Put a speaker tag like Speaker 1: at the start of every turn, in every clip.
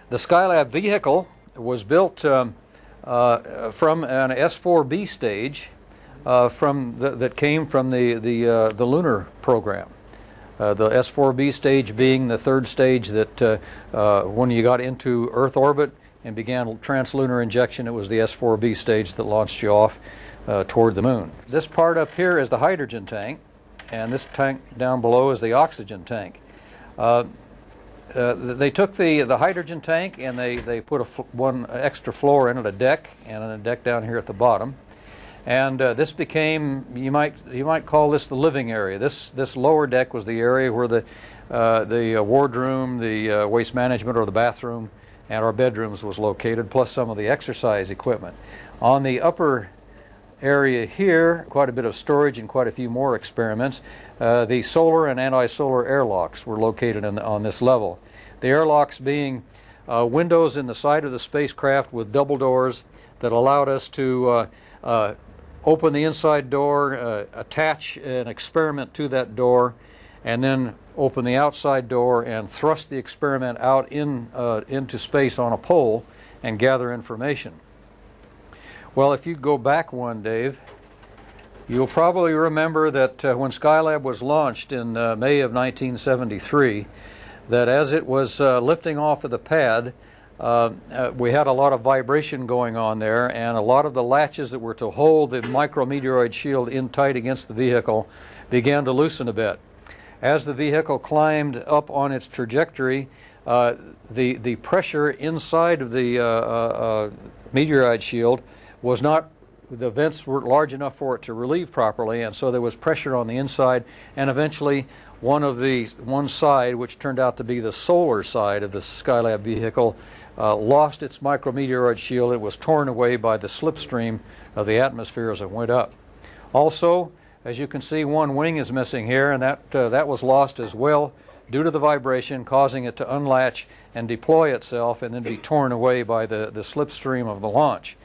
Speaker 1: The Skylab vehicle was built from an S-4B stage that came from the lunar program. The S-4B stage being the third stage that when you got into Earth orbit and began translunar injection, it was the S-4B stage that launched you off toward the moon. This part up here is the hydrogen tank, and this tank down below is the oxygen tank. They took the hydrogen tank and they put one extra floor in it, a deck, and a deck down here at the bottom. And this became, you might call this the living area. This lower deck was the area where the wardroom, the waste management, or the bathroom, and our bedrooms was located, plus some of the exercise equipment. On the upper area here, quite a bit of storage and quite a few more experiments. The solar and anti-solar airlocks were located on this level. The airlocks being windows in the side of the spacecraft with double doors that allowed us to open the inside door, attach an experiment to that door, and then open the outside door and thrust the experiment out into space on a pole and gather information. Well, if you go back one, Dave, you'll probably remember that when Skylab was launched in May of 1973, that as it was lifting off of the pad, we had a lot of vibration going on there, and a lot of the latches that were to hold the micrometeoroid shield in tight against the vehicle began to loosen a bit. As the vehicle climbed up on its trajectory, the pressure inside of the meteoroid shield was not, the vents weren't large enough for it to relieve properly, and so there was pressure on the inside, and eventually one side, which turned out to be the solar side of the Skylab vehicle, lost its micrometeoroid shield. It was torn away by the slipstream of the atmosphere as it went up. Also, as you can see, one wing is missing here, and that was lost as well due to the vibration, causing it to unlatch and deploy itself and then be torn away by the slipstream of the launch.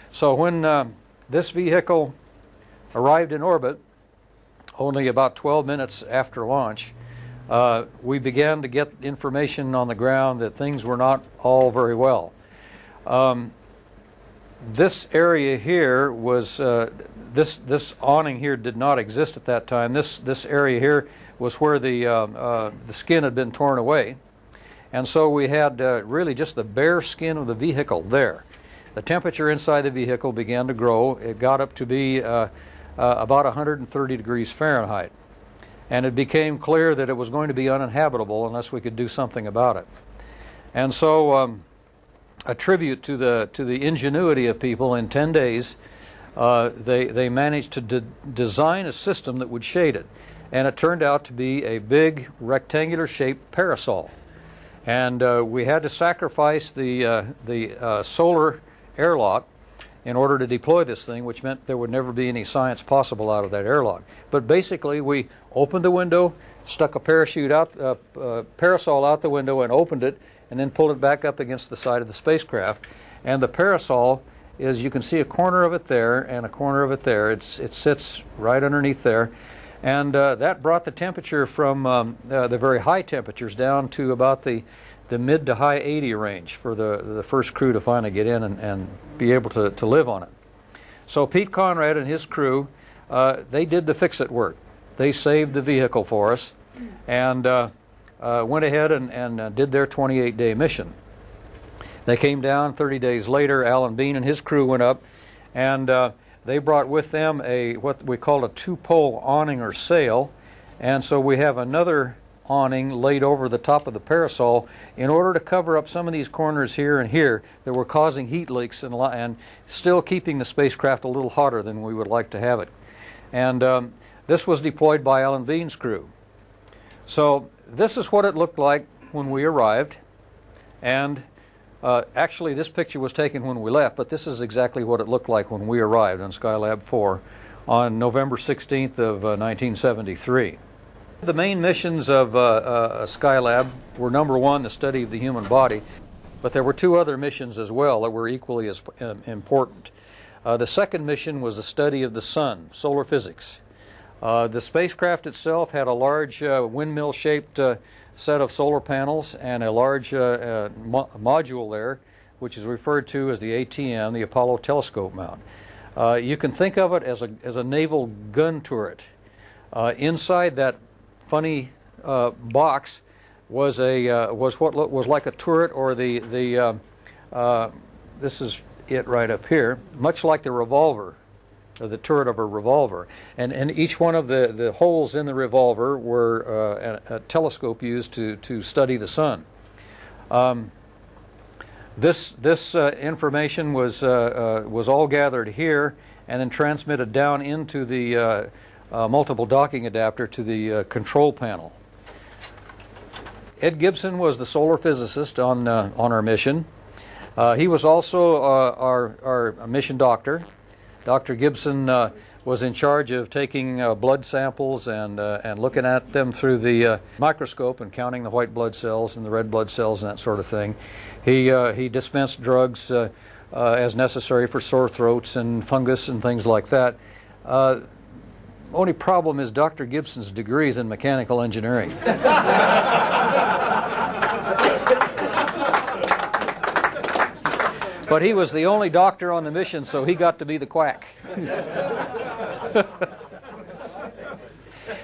Speaker 1: So when this vehicle arrived in orbit, only about 12 minutes after launch, we began to get information on the ground that things were not all very well. This area here was, this awning here did not exist at that time. This area here was where the skin had been torn away. And so we had really just the bare skin of the vehicle there. The temperature inside the vehicle began to grow. It got up to be about 130 degrees Fahrenheit. And it became clear that it was going to be uninhabitable unless we could do something about it. And so a tribute to the ingenuity of people, in 10 days, they managed to design a system that would shade it. And it turned out to be a big rectangular-shaped parasol. And we had to sacrifice the solar airlock in order to deploy this thing, which meant there would never be any science possible out of that airlock. But basically, we opened the window, stuck a parachute out, parasol out the window, and opened it, and then pulled it back up against the side of the spacecraft. And the parasol is, you can see a corner of it there and a corner of it there. It sits right underneath there. And that brought the temperature from the very high temperatures down to about the mid to high 80 range for the first crew to finally get in and be able to live on it. So Pete Conrad and his crew, they did the fix-it work. They saved the vehicle for us and went ahead and did their 28-day mission. They came down 30 days later. Alan Bean and his crew went up, and they brought with them what we call a two-pole awning or sail, and so we have another awning laid over the top of the parasol in order to cover up some of these corners here and here that were causing heat leaks and still keeping the spacecraft a little hotter than we would like to have it. And this was deployed by Alan Bean's crew. So this is what it looked like when we arrived, and actually this picture was taken when we left, but this is exactly what it looked like when we arrived on Skylab 4 on November 16th of 1973. The main missions of Skylab were, number one, the study of the human body, but there were two other missions as well that were equally as important. The second mission was the study of the sun, solar physics. The spacecraft itself had a large windmill-shaped set of solar panels and a large module there, which is referred to as the ATM, the Apollo Telescope Mount. You can think of it as a naval gun turret. Inside that funny box was what was like a turret, or this is it right up here, much like the revolver, or the turret of a revolver. And each one of the holes in the revolver were a telescope used to study the sun. This information was all gathered here and then transmitted down into the multiple docking adapter to the control panel. Ed Gibson was the solar physicist on our mission. He was also our mission doctor. Dr. Gibson was in charge of taking blood samples and looking at them through the microscope and counting the white blood cells and the red blood cells and that sort of thing. He dispensed drugs as necessary for sore throats and fungus and things like that. Only problem is Dr. Gibson's degree is in mechanical engineering. But he was the only doctor on the mission, so he got to be the quack.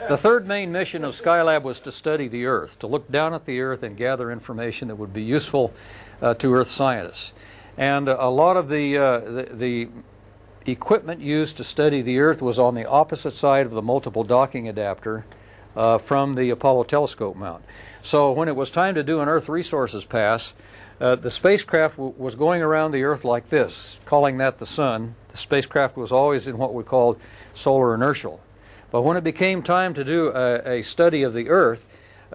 Speaker 1: The third main mission of Skylab was to study the Earth, to look down at the Earth and gather information that would be useful to Earth scientists. And a lot of the equipment used to study the Earth was on the opposite side of the multiple docking adapter from the Apollo telescope mount. So when it was time to do an Earth resources pass, the spacecraft was going around the Earth like this, calling that the sun. The spacecraft was always in what we called solar inertial. But when it became time to do a study of the Earth,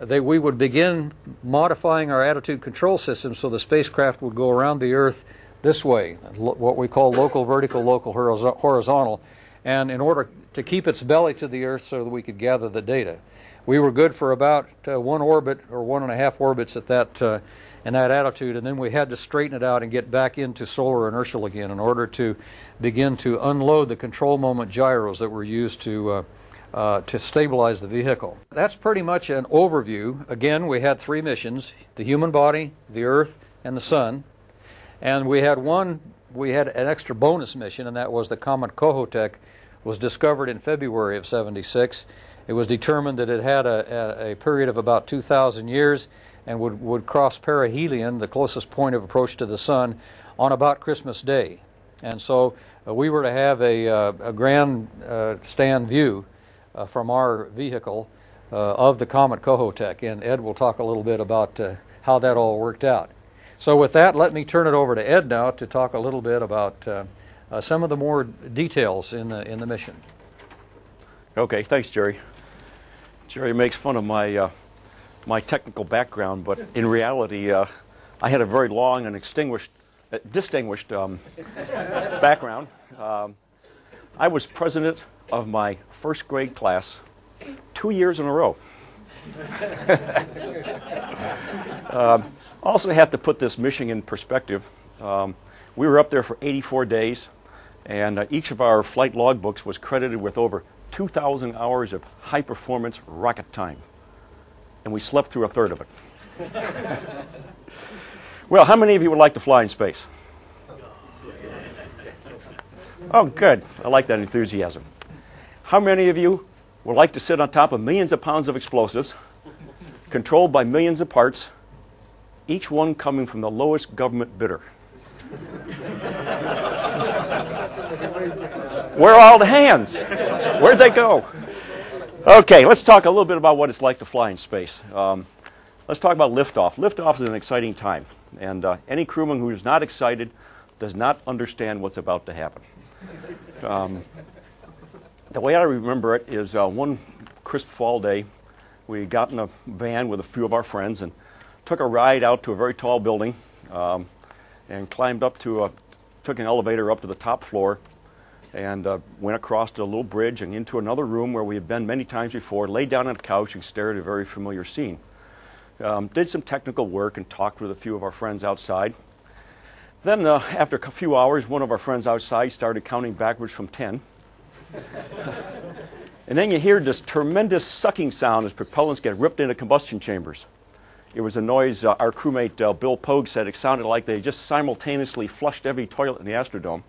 Speaker 1: we would begin modifying our attitude control system so the spacecraft would go around the Earth this way, what we call local vertical, local horizontal, and in order to keep its belly to the Earth so that we could gather the data. We were good for about 1 orbit or 1.5 orbits at that in that attitude, and then we had to straighten it out and get back into solar inertial again in order to begin to unload the control moment gyros that were used to stabilize the vehicle. That's pretty much an overview. Again, we had 3 missions: the human body, the Earth, and the sun. And we had an extra bonus mission, and that was the comet Kohoutek. Was discovered in February of '76. It was determined that it had a period of about 2,000 years and would cross perihelion, the closest point of approach to the sun, on about Christmas Day. And so we were to have a grand stand view from our vehicle of the comet Kohoutek, and Ed will talk a little bit about how that all worked out. So with that, let me turn it over to Ed now to talk a little bit about some of the more details in the mission.
Speaker 2: Okay, thanks, Jerry. Jerry makes fun of my technical background, but in reality, I had a very long and distinguished background. I was president of my first grade class 2 years in a row. Also have to put this mission in perspective. We were up there for 84 days, and each of our flight logbooks was credited with over 2,000 hours of high-performance rocket time. And we slept through a third of it. Well, how many of you would like to fly in space? Oh, good. I like that enthusiasm. How many of you would like to sit on top of millions of pounds of explosives, controlled by millions of parts, each one coming from the lowest government bidder? Where are all the hands? Where'd they go? Okay, let's talk a little bit about what it's like to fly in space. Let's talk about liftoff. Liftoff is an exciting time, and any crewman who is not excited does not understand what's about to happen. The way I remember it is one crisp fall day, we got in a van with a few of our friends and took a ride out to a very tall building and climbed up to took an elevator up to the top floor and went across to a little bridge and into another room where we had been many times before, laid down on a couch and stared at a very familiar scene. Did some technical work and talked with a few of our friends outside. Then after a few hours, one of our friends outside started counting backwards from 10. And then you hear this tremendous sucking sound as propellants get ripped into combustion chambers. It was a noise our crewmate Bill Pogue said it sounded like they just simultaneously flushed every toilet in the Astrodome.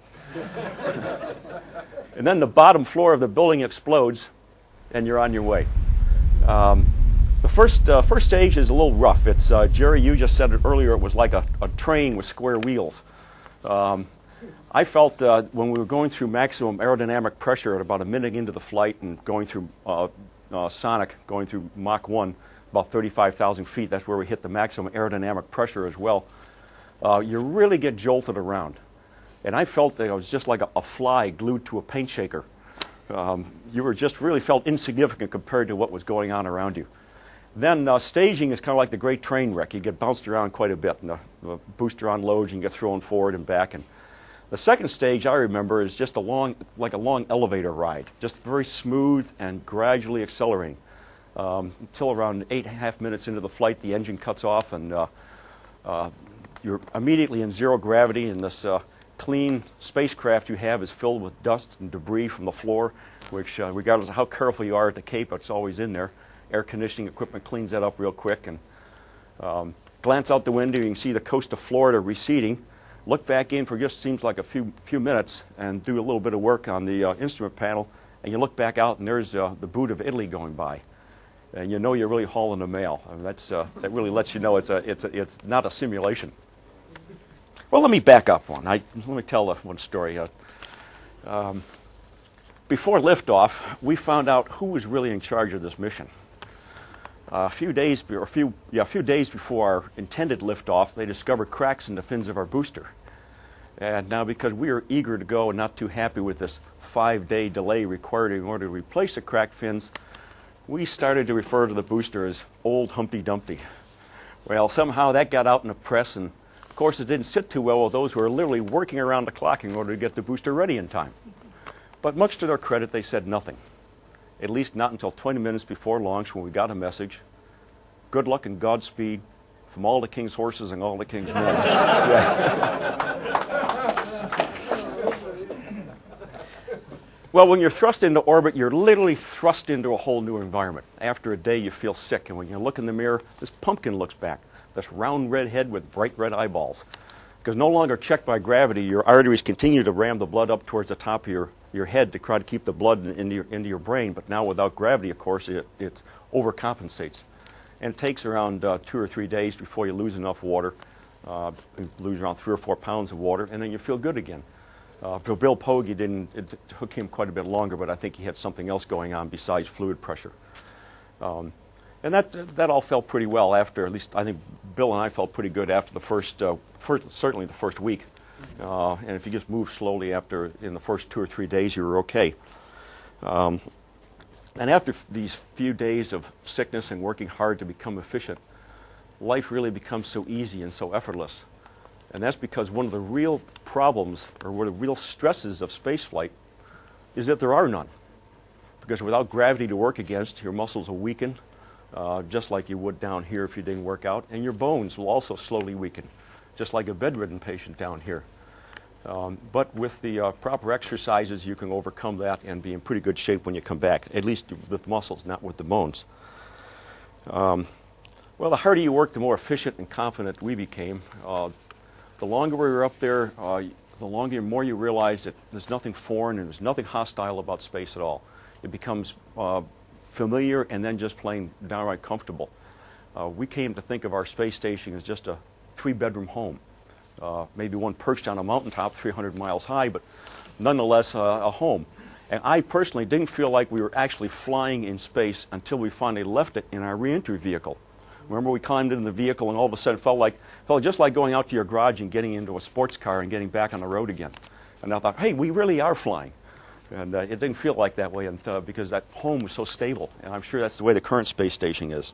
Speaker 2: And then the bottom floor of the building explodes, and you're on your way. The first stage is a little rough. It's Jerry, you just said it earlier, it was like a train with square wheels. I felt when we were going through maximum aerodynamic pressure at about a minute into the flight and going through sonic, going through Mach 1, about 35,000 feet, that's where we hit the maximum aerodynamic pressure as well, you really get jolted around. And I felt that I was just like a fly glued to a paint shaker. You were just really felt insignificant compared to what was going on around you. Then staging is kind of like the great train wreck. You get bounced around quite a bit. And the booster unloads, you can get thrown forward and back. And the second stage, I remember, is just like a long elevator ride, just very smooth and gradually accelerating. Until around 8.5 minutes into the flight, the engine cuts off, and you're immediately in zero gravity, and this clean spacecraft you have is filled with dust and debris from the floor, which, regardless of how careful you are at the Cape, it's always in there. Air conditioning equipment cleans that up real quick. And glance out the window, you can see the coast of Florida receding. Look back in for just seems like a few minutes and do a little bit of work on the instrument panel, and you look back out and there's the boot of Italy going by, and you know you're really hauling the mail. I mean, that really lets you know it's not a simulation. Well, let me back up one. Let me tell one story. Before liftoff, we found out who was really in charge of this mission. A few days before our intended liftoff, they discovered cracks in the fins of our booster. And now, because we were eager to go and not too happy with this 5-day delay required in order to replace the cracked fins, we started to refer to the booster as Old Humpty Dumpty. Well, somehow that got out in the press, and of course it didn't sit too well with those who were literally working around the clock in order to get the booster ready in time. But much to their credit, they said nothing. At least not until 20 minutes before launch, when we got a message: good luck and Godspeed from all the king's horses and all the king's men. Well, when you're thrust into orbit, you're literally thrust into a whole new environment. After a day, you feel sick, and when you look in the mirror, this pumpkin looks back, this round red head with bright red eyeballs. Because no longer checked by gravity, your arteries continue to ram the blood up towards the top of your head to try to keep the blood into your brain, but now without gravity, of course, it overcompensates. And it takes around 2 or 3 days before you lose enough water. You lose around 3 or 4 pounds of water, and then you feel good again. For Bill Pogue, it took him quite a bit longer, but I think he had something else going on besides fluid pressure. And that all felt pretty well after, at least I think Bill and I felt pretty good after the certainly the first week. And if you just move slowly in the first 2 or 3 days, you were okay. And after these few days of sickness and working hard to become efficient, life really becomes so easy and so effortless. And that's because one of the real problems, or one of the real stresses of spaceflight, is that there are none. Because without gravity to work against, your muscles will weaken, just like you would down here if you didn't work out, and your bones will also slowly weaken, just like a bedridden patient down here. But with the proper exercises, you can overcome that and be in pretty good shape when you come back, at least with the muscles, not with the bones. Well, the harder you work, the more efficient and confident we became. The longer we were up there, the more you realize that there's nothing foreign and there's nothing hostile about space at all. It becomes familiar and then just plain downright comfortable. We came to think of our space station as just a 3-bedroom home. Maybe one perched on a mountaintop 300 miles high, but nonetheless a home. And I personally didn't feel like we were actually flying in space until we finally left it in our reentry vehicle. Remember, we climbed into the vehicle and all of a sudden it felt just like going out to your garage and getting into a sports car and getting back on the road again. And I thought, hey, we really are flying. And it didn't feel like that way because that home was so stable. And I'm sure that's the way the current space station is.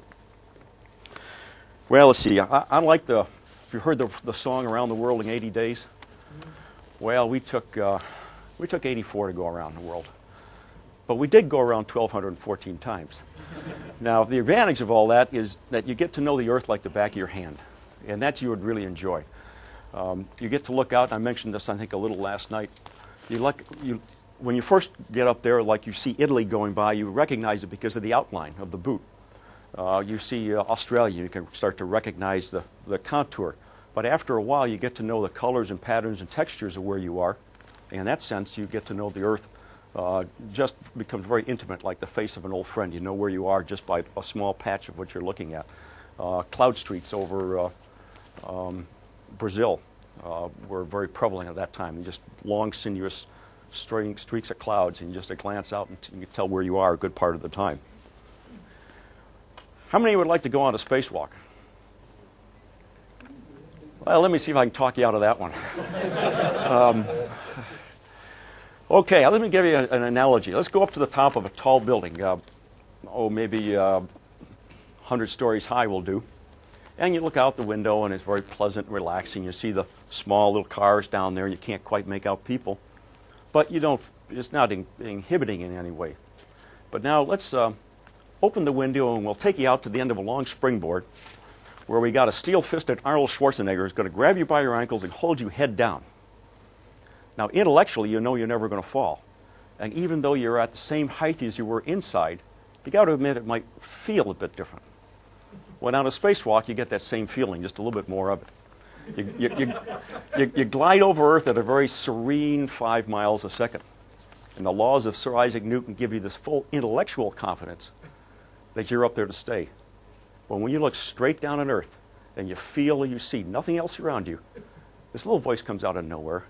Speaker 2: Well, let's see. I like if you heard the song Around the World in 80 Days? Well, we took 84 to go around the world. But we did go around 1,214 times. Now, the advantage of all that is that you get to know the Earth like the back of your hand. And that you would really enjoy. You get to look out. I mentioned this, I think, a little last night. When you first get up there, like you see Italy going by, you recognize it because of the outline of the boot. You see Australia, you can start to recognize the contour. But after a while, you get to know the colors and patterns and textures of where you are. And in that sense, you get to know the Earth just becomes very intimate, like the face of an old friend. You know where you are just by a small patch of what you're looking at. Cloud streets over Brazil were very prevalent at that time. Just long, sinuous streaks of clouds, and you just glance out and you can tell where you are a good part of the time. How many would like to go on a spacewalk? Well, let me see if I can talk you out of that one. Okay, let me give you an analogy. Let's go up to the top of a tall building. Maybe 100 stories high will do. And you look out the window, and it's very pleasant and relaxing. You see the small little cars down there, and you can't quite make out people. But you don't, it's not inhibiting in any way. But now let's open the window, and we'll take you out to the end of a long springboard where we got a steel-fisted Arnold Schwarzenegger who's going to grab you by your ankles and hold you head down. Now, intellectually, you know you're never going to fall. And even though you're at the same height as you were inside, you got to admit it might feel a bit different. When on a spacewalk, you get that same feeling, just a little bit more of it. You glide over Earth at a very serene 5 miles a second. And the laws of Sir Isaac Newton give you this full intellectual confidence that you're up there to stay. But when you look straight down on Earth and you feel or you see nothing else around you, this little voice comes out of nowhere.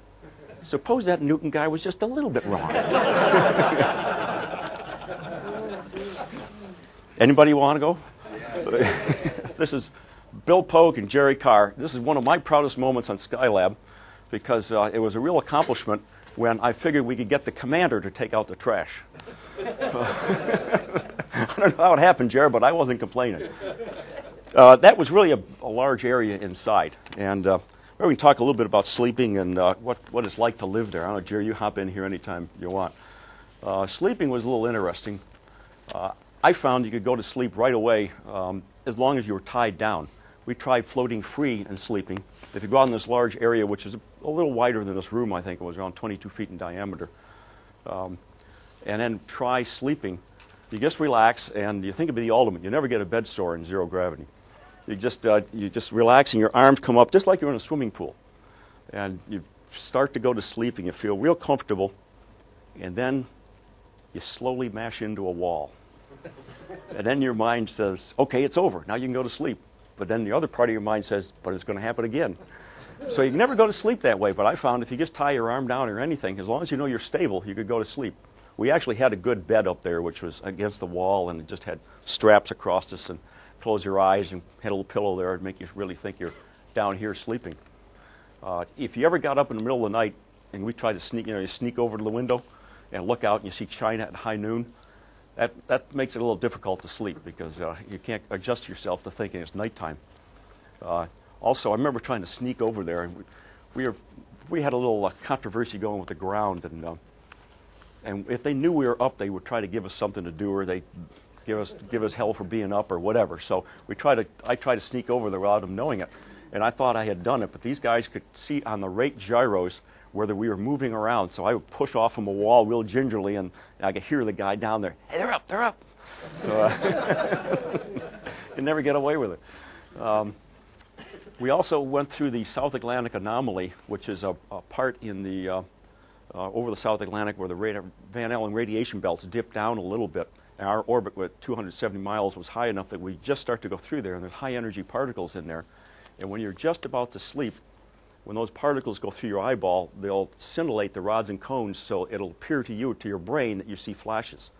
Speaker 2: Suppose that Newton guy was just a little bit wrong. Anybody want to go? This is Bill Pogue and Jerry Carr. This is one of my proudest moments on Skylab because it was a real accomplishment when I figured we could get the commander to take out the trash. I don't know how it happened, Jerry, but I wasn't complaining. That was really a large area inside. And we can talk a little bit about sleeping and what it's like to live there. I don't know, Jerry, you hop in here anytime you want. Sleeping was a little interesting. I found you could go to sleep right away as long as you were tied down. We tried floating free and sleeping. If you go out in this large area, which is a little wider than this room, I think it was around 22 feet in diameter, and then try sleeping, you just relax and you think it'd be the ultimate. You never get a bed sore in zero gravity. You just relax and your arms come up just like you're in a swimming pool. And you start to go to sleep and you feel real comfortable, and then you slowly mash into a wall. And then your mind says, okay, it's over. Now you can go to sleep. But then the other part of your mind says, but it's going to happen again. So you can never go to sleep that way. But I found if you just tie your arm down or anything, as long as you know you're stable, you could go to sleep. We actually had a good bed up there, which was against the wall, and it just had straps across us, and close your eyes and had a little pillow there to make you really think you're down here sleeping. If you ever got up in the middle of the night and we tried to sneak, you sneak over to the window and look out and you see China at high noon, that makes it a little difficult to sleep because you can't adjust yourself to thinking it's nighttime. Also, I remember trying to sneak over there, and we had a little controversy going with the ground, and if they knew we were up, they would try to give us something to do, or they'd give us hell for being up or whatever. So I tried to sneak over there without them knowing it, and I thought I had done it, but these guys could see on the rate gyros whether we were moving around. So I would push off from a wall real gingerly, and I could hear the guy down there, hey, they're up, they're up. So you never get away with it. We also went through the South Atlantic Anomaly, which is a part in the over the South Atlantic where the Van Allen radiation belts dip down a little bit. And our orbit with 270 miles was high enough that we just start to go through there, and there's high energy particles in there. And when you're just about to sleep, when those particles go through your eyeball, they'll scintillate the rods and cones, so it'll appear to you, to your brain, that you see flashes.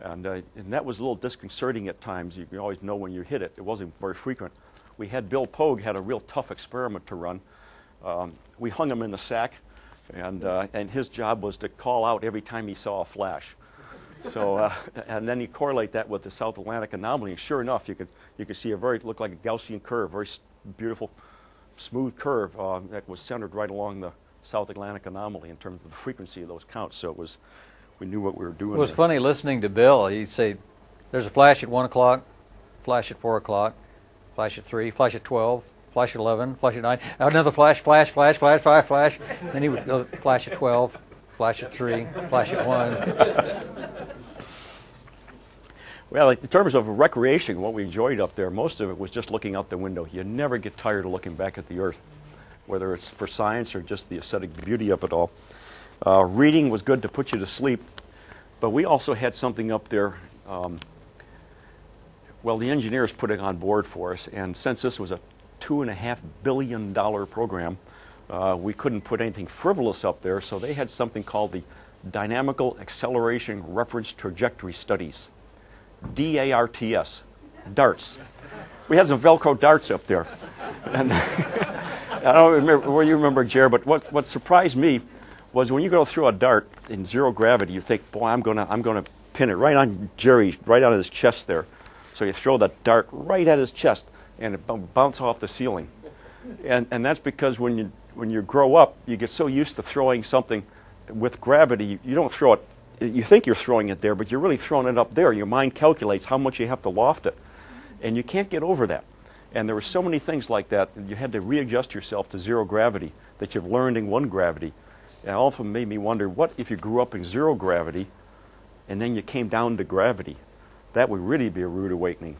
Speaker 2: And that was a little disconcerting at times. You always know when you hit it. It wasn't very frequent. We had Bill Pogue had a real tough experiment to run. We hung him in the sack, and his job was to call out every time he saw a flash. So, and then you correlate that with the South Atlantic Anomaly, and sure enough, you could see looked like a Gaussian curve, very beautiful, smooth curve that was centered right along the South Atlantic Anomaly in terms of the frequency of those counts. So we knew what we were doing.
Speaker 1: It was
Speaker 2: there.
Speaker 1: funny listening to Bill. He'd say, there's a flash at 1 o'clock, flash at 4 o'clock, flash at 3, flash at 12, flash at 11, flash at 9, another flash, flash. Then he would go flash at 12, flash at 3, flash at 1.
Speaker 2: Well, like, in terms of recreation, what we enjoyed up there, most of it was just looking out the window. You never get tired of looking back at the Earth, whether it's for science or just the aesthetic beauty of it all. Reading was good to put you to sleep, but we also had something up there. Well, the engineers put it on board for us, and since this was a $2.5 billion program, we couldn't put anything frivolous up there, so they had something called the Dynamical Acceleration Reference Trajectory Studies. DARTS, darts. We had some Velcro darts up there. And I don't remember where you remember, Jer, but what surprised me was when you go through a dart in zero gravity, you think, boy, I'm gonna pin it right on Jerry, right on his chest there. So you throw that dart right at his chest, and it bounces off the ceiling. And that's because when you grow up, you get so used to throwing something with gravity, you don't throw it. You think you're throwing it there, but you're really throwing it up there. Your mind calculates how much you have to loft it, and you can't get over that. And there were so many things like that. You had to readjust yourself to zero gravity that you've learned in one gravity. And it often made me wonder, what if you grew up in zero gravity, and then you came down to gravity? That would really be a rude awakening.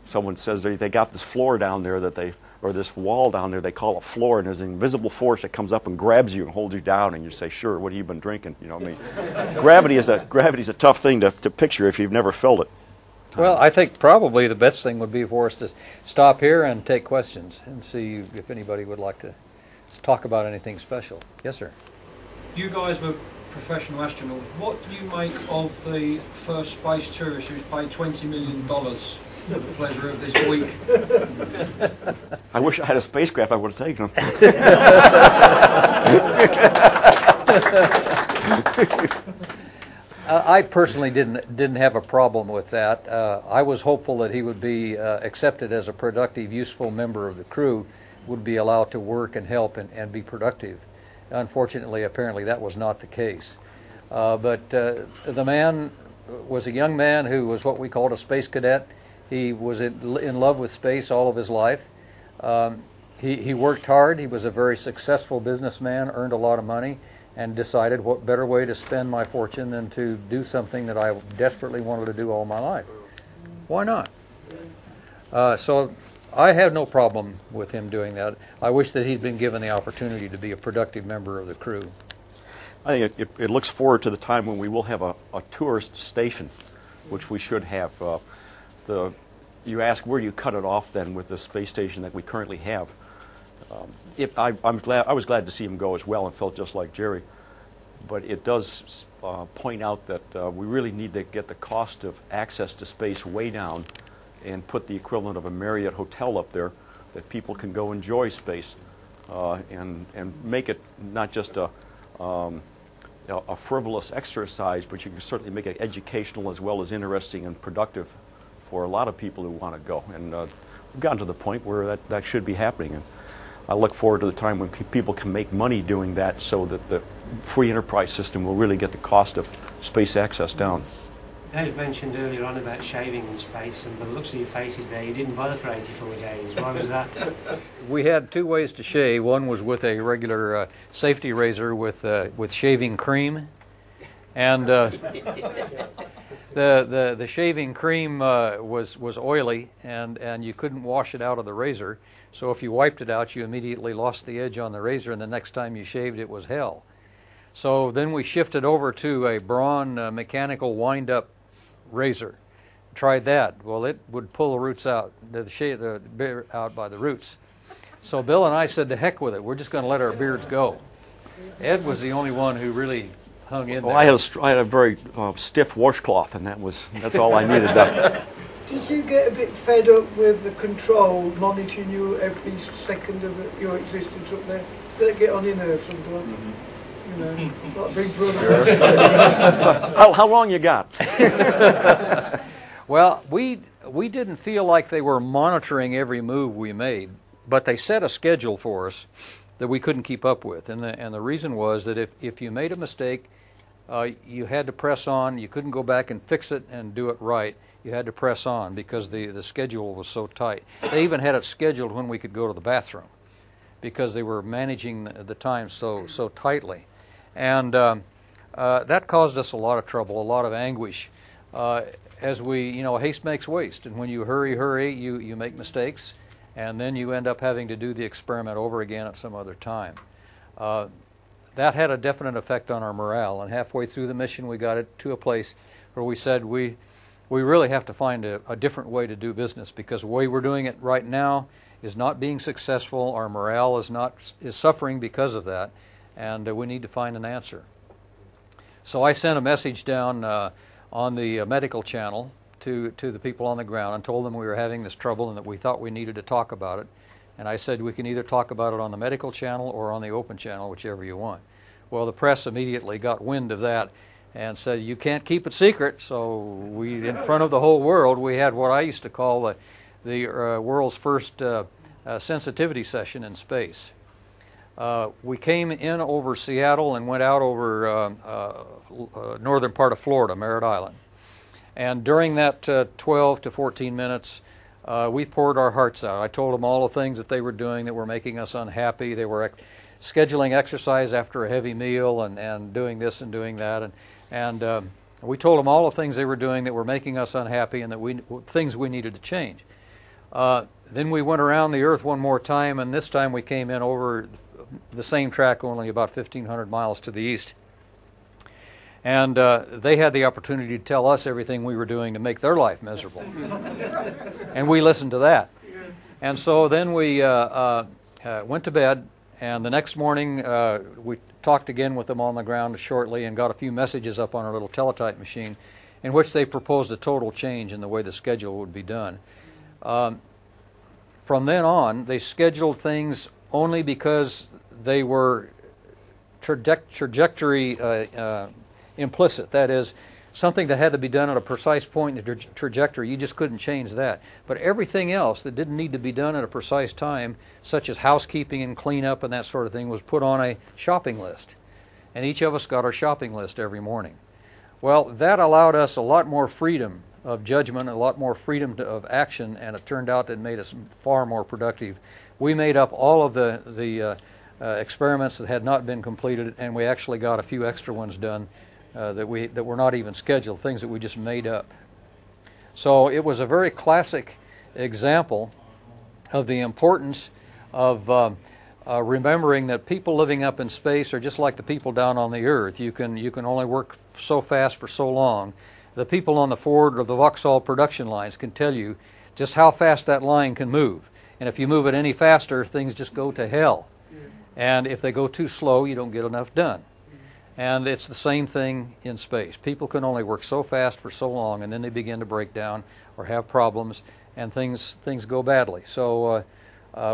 Speaker 2: Someone says they got this floor down there or this wall down there they call a floor, and there's an invisible force that comes up and grabs you and holds you down, and you say, sure, what have you been drinking? You know what I mean? Gravity's a tough thing to picture if you've never felt it.
Speaker 1: Well, I think probably the best thing would be for us to stop here and take questions and see if anybody would like to talk about anything special. Yes, sir.
Speaker 3: You guys were professional astronauts. What do you make of the first space tourist who's paid $20 million for the pleasure of this week?
Speaker 2: I wish I had a spacecraft. I would have taken them.
Speaker 1: I personally didn't have a problem with that. I was hopeful that he would be accepted as a productive, useful member of the crew, would be allowed to work and help and be productive. Unfortunately, apparently that was not the case. But the man was a young man who was what we called a space cadet. He was in love with space all of his life. He worked hard. He was a very successful businessman, earned a lot of money, and decided what better way to spend my fortune than to do something that I desperately wanted to do all my life. Why not? So I have no problem with him doing that. I wish that he'd been given the opportunity to be a productive member of the crew.
Speaker 2: I think it looks forward to the time when we will have a tourist station, which we should have. You ask, where do you cut it off then with the space station that we currently have? I was glad to see him go as well and felt just like Jerry. But it does point out that we really need to get the cost of access to space way down and put the equivalent of a Marriott hotel up there that people can go enjoy space and make it not just a frivolous exercise, but you can certainly make it educational as well as interesting and productive for a lot of people who want to go. And we've gotten to the point where that should be happening. And I look forward to the time when people can make money doing that so that the free enterprise system will really get the cost of space access down.
Speaker 4: Dave mentioned earlier on about shaving in space, and by the looks of your faces there, you didn't bother for 84 days. Why was that?
Speaker 1: We had two ways to shave. One was with a regular safety razor with shaving cream, and the shaving cream was oily, and you couldn't wash it out of the razor. So if you wiped it out, you immediately lost the edge on the razor, and the next time you shaved, it was hell. So then we shifted over to a Braun mechanical wind-up razor. Tried that. Well, it would pull the roots out, the beard out by the roots. So Bill and I said, to heck with it. We're just going to let our beards go. Ed was the only one who really hung in there.
Speaker 2: Well, I had a very stiff washcloth, and that's all I needed.
Speaker 5: Did you get a bit fed up with the control monitoring you every second of your existence up there? Did that get on your nerves sometimes? Mm-hmm. You know, like Big Brother.
Speaker 2: How long you got?
Speaker 1: Well, we didn't feel like they were monitoring every move we made, but they set a schedule for us that we couldn't keep up with. And the reason was that if you made a mistake, you had to press on. You couldn't go back and fix it and do it right. You had to press on because the schedule was so tight. They even had it scheduled when we could go to the bathroom because they were managing the time so tightly. And that caused us a lot of trouble, a lot of anguish. as we, haste makes waste, and when you hurry, you make mistakes, and then you end up having to do the experiment over again at some other time. That had a definite effect on our morale, and halfway through the mission we got it to a place where we said we really have to find a different way to do business, because the way we're doing it right now is not being successful. Our morale is suffering because of that, and we need to find an answer. So I sent a message down on the medical channel to the people on the ground and told them we were having this trouble and that we thought we needed to talk about it. And I said we can either talk about it on the medical channel or on the open channel, whichever you want. Well, the press immediately got wind of that and said, you can't keep it secret. So we, in front of the whole world, we had what I used to call the world's first sensitivity session in space. We came in over Seattle and went out over northern part of Florida, Merritt Island. And during that 12 to 14 minutes, we poured our hearts out. I told them all the things that they were doing that were making us unhappy. They were scheduling exercise after a heavy meal and doing this and doing that. And we told them all the things they were doing that were making us unhappy and things we needed to change. Then we went around the Earth one more time, and this time we came in over the same track, only about 1,500 miles to the east. And they had the opportunity to tell us everything we were doing to make their life miserable. And we listened to that. And so then we went to bed, and the next morning we talked again with them on the ground shortly and got a few messages up on our little teletype machine in which they proposed a total change in the way the schedule would be done. From then on, they scheduled things only because they were trajectory implicit. That is, something that had to be done at a precise point in the trajectory, you just couldn't change that. But everything else that didn't need to be done at a precise time, such as housekeeping and cleanup and that sort of thing, was put on a shopping list. And each of us got our shopping list every morning. Well, that allowed us a lot more freedom of judgment, a lot more freedom of action, and it turned out that it made us far more productive. We made up all of the experiments that had not been completed, and we actually got a few extra ones done that were not even scheduled, things that we just made up. So it was a very classic example of the importance of remembering that people living up in space are just like the people down on the Earth. You can only work so fast for so long. The people on the Ford or the Vauxhall production lines can tell you just how fast that line can move. And if you move it any faster, things just go to hell. And if they go too slow, you don't get enough done. And it's the same thing in space. People can only work so fast for so long, and then they begin to break down or have problems, and things go badly. So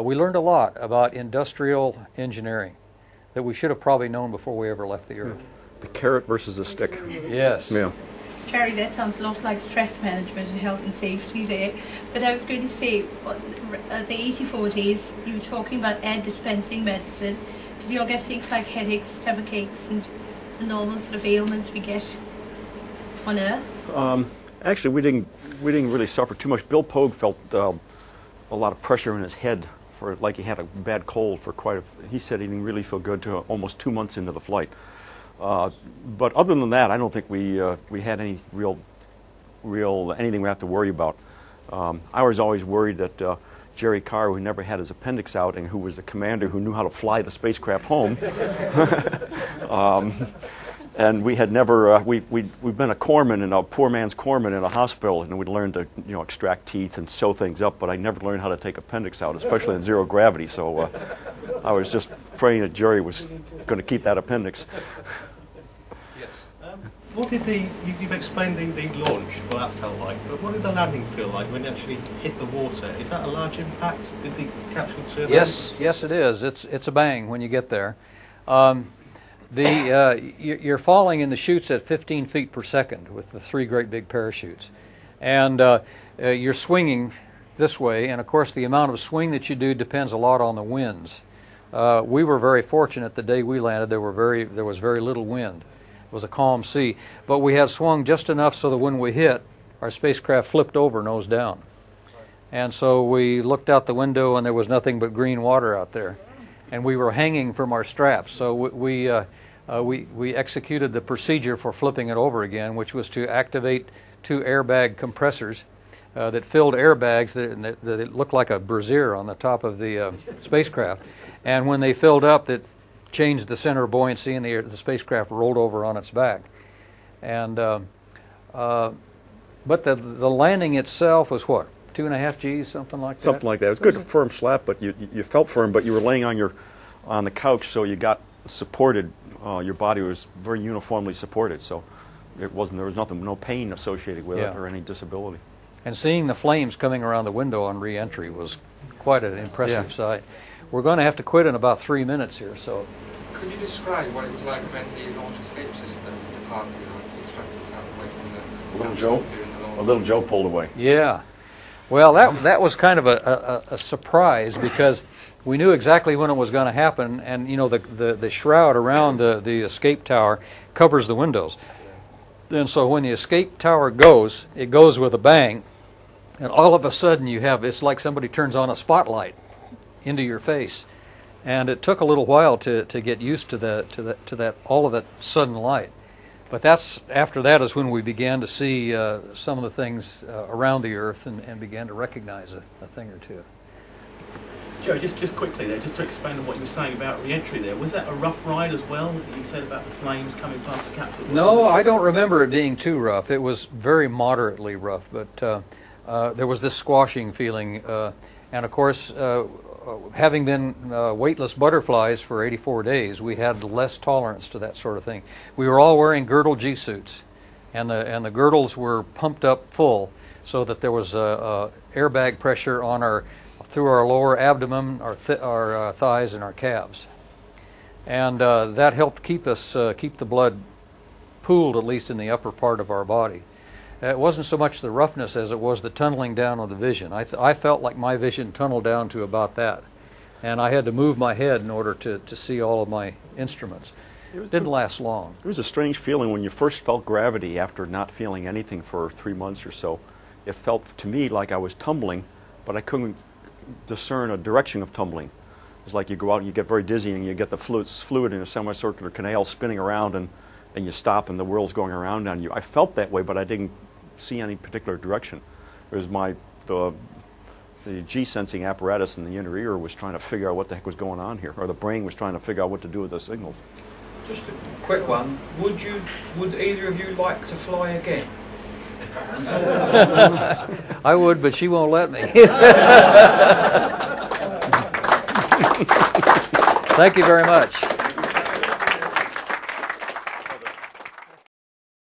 Speaker 1: we learned a lot about industrial engineering that we should have probably known before we ever left the Earth.
Speaker 2: The carrot versus the stick.
Speaker 1: Yes.
Speaker 2: Yeah.
Speaker 6: Terry, that sounds a lot like stress management and health and safety there. But I was going to say, the 84 days, you were talking about air dispensing medicine. Did you all get things like headaches, stomach aches, and the normal sort of ailments we get on Earth?
Speaker 2: Actually, we didn't really suffer too much. Bill Pogue felt a lot of pressure in his head, for like he had a bad cold for he said he didn't really feel good to almost 2 months into the flight. But other than that, I don't think we had any real anything we have to worry about. I was always worried that Jerry Carr, who never had his appendix out and who was the commander who knew how to fly the spacecraft home, and we had never we've been a corpsman and a poor man's corpsman in a hospital, and we'd learned to extract teeth and sew things up, but I never learned how to take appendix out, especially in zero gravity. So I was just praying that Jerry was going to keep that appendix.
Speaker 7: What did you've explained the launch, what that felt like, but what did the landing feel like when it actually hit the water? Is that a large impact? Did the capsule turn?
Speaker 1: Yes, it is. It's a bang when you get there. You're falling in the chutes at 15 feet per second with the 3 great big parachutes, and you're swinging this way. And of course, the amount of swing that you do depends a lot on the winds. We were very fortunate the day we landed. There was very little wind. It was a calm sea, but we had swung just enough so that when we hit, our spacecraft flipped over nose down. And so we looked out the window and there was nothing but green water out there. And we were hanging from our straps. So we executed the procedure for flipping it over again, which was to activate two airbag compressors that filled airbags that looked like a brassiere on the top of the spacecraft. And when they filled up, it changed the center of buoyancy, and the spacecraft rolled over on its back. And but the landing itself was what, 2.5 Gs, something like that?
Speaker 2: Something like that. It was good, a firm slap, but you felt firm, but you were laying on the couch, so you got supported. Your body was very uniformly supported, so there was no pain associated with it or any disability.
Speaker 1: And seeing the flames coming around the window on re-entry was quite an impressive sight. We're going to have to quit in about 3 minutes here, so.
Speaker 8: Could you describe what it was like when the launch escape system departed, extracted itself away from the...
Speaker 2: A little Joe pulled away.
Speaker 1: Yeah. Well, that was kind of a surprise, because we knew exactly when it was going to happen, and you know the shroud around the escape tower covers the windows. And so when the escape tower goes, it goes with a bang, and all of a sudden it's like somebody turns on a spotlight into your face. And it took a little while to get used to that all of that sudden light. But after that is when we began to see some of the things around the Earth and began to recognize a thing or two.
Speaker 9: Joe, just quickly there, just to expand on what you were saying about re-entry there, was that a rough ride as well? You said about the flames coming past the capsule.
Speaker 1: No, I don't remember it being too rough. It was very moderately rough, but there was this squashing feeling. And of course, having been weightless butterflies for 84 days, we had less tolerance to that sort of thing. We were all wearing girdle G-suits, and the girdles were pumped up full so that there was airbag pressure on through our lower abdomen, our thighs, and our calves. And that helped keep the blood pooled, at least in the upper part of our body. It wasn't so much the roughness as it was the tunneling down of the vision. I felt like my vision tunneled down to about that. And I had to move my head in order to see all of my instruments. It didn't last long.
Speaker 2: It was a strange feeling when you first felt gravity after not feeling anything for 3 months or so. It felt to me like I was tumbling, but I couldn't discern a direction of tumbling. It's like you go out and you get very dizzy and you get the fluid in a semicircular canal spinning around, and you stop and the world's going around on you. I felt that way, but I didn't see any particular direction. It was the G-sensing apparatus in the inner ear was trying to figure out what the heck was going on here, or the brain was trying to figure out what to do with the signals.
Speaker 3: Just a quick one. Would either of you like to fly again?
Speaker 1: I would, but she won't let me. Thank you very much.